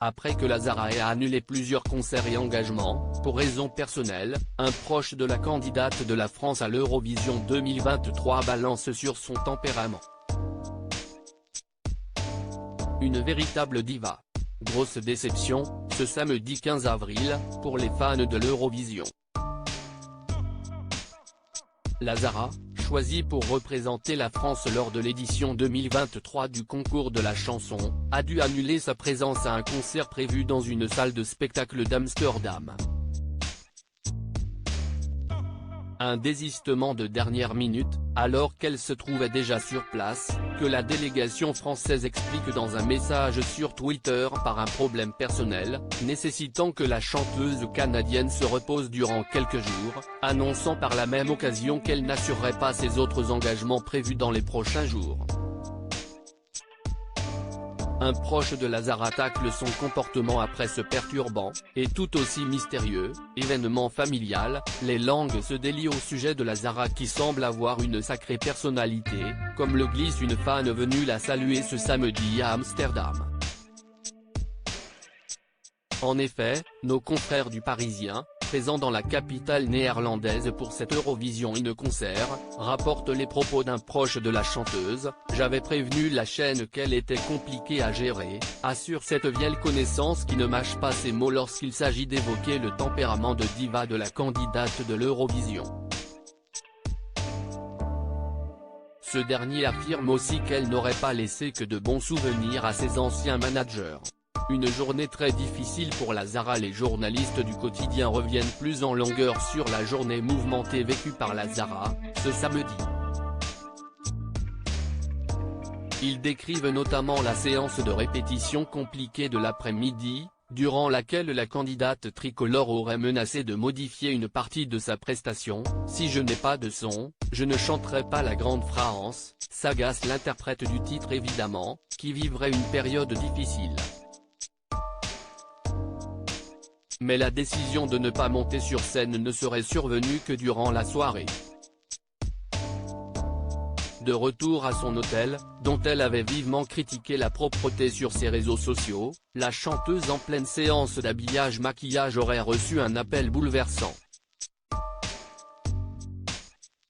Après que Lazara ait annulé plusieurs concerts et engagements, pour raisons personnelles, un proche de la candidate de la France à l'Eurovision 2023 balance sur son tempérament. Une véritable diva. Grosse déception, ce samedi 15 avril, pour les fans de l'Eurovision. Lazara, choisie pour représenter la France lors de l'édition 2023 du concours de la chanson, a dû annuler sa présence à un concert prévu dans une salle de spectacle d'Amsterdam. Un désistement de dernière minute, alors qu'elle se trouvait déjà sur place, que la délégation française explique dans un message sur Twitter par un problème personnel, nécessitant que la chanteuse canadienne se repose durant quelques jours, annonçant par la même occasion qu'elle n'assurerait pas ses autres engagements prévus dans les prochains jours. Un proche de Lazara tacle son comportement après ce perturbant, et tout aussi mystérieux, événement familial. Les langues se délient au sujet de Lazara qui semble avoir une sacrée personnalité, comme le glisse une fan venue la saluer ce samedi à Amsterdam. En effet, nos confrères du Parisien, présents dans la capitale néerlandaise pour cette Eurovision concert, rapportent les propos d'un proche de la chanteuse. « J'avais prévenu la chaîne qu'elle était compliquée à gérer », assure cette vieille connaissance qui ne mâche pas ses mots lorsqu'il s'agit d'évoquer le tempérament de diva de la candidate de l'Eurovision. Ce dernier affirme aussi qu'elle n'aurait pas laissé que de bons souvenirs à ses anciens managers. Une journée très difficile pour Lazara. Les journalistes du quotidien reviennent plus en longueur sur la journée mouvementée vécue par Lazara, ce samedi. Ils décrivent notamment la séance de répétition compliquée de l'après-midi, durant laquelle la candidate tricolore aurait menacé de modifier une partie de sa prestation. « Si je n'ai pas de son, je ne chanterai pas la grande France », s'agace l'interprète du titre évidemment, qui vivrait une période difficile. Mais la décision de ne pas monter sur scène ne serait survenue que durant la soirée. De retour à son hôtel, dont elle avait vivement critiqué la propreté sur ses réseaux sociaux, la chanteuse en pleine séance d'habillage-maquillage aurait reçu un appel bouleversant.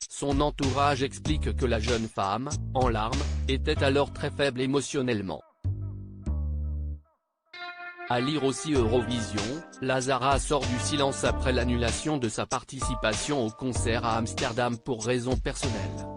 Son entourage explique que la jeune femme, en larmes, était alors très faible émotionnellement. À lire aussi Eurovision, Lazara sort du silence après l'annulation de sa participation au concert à Amsterdam pour raisons personnelles.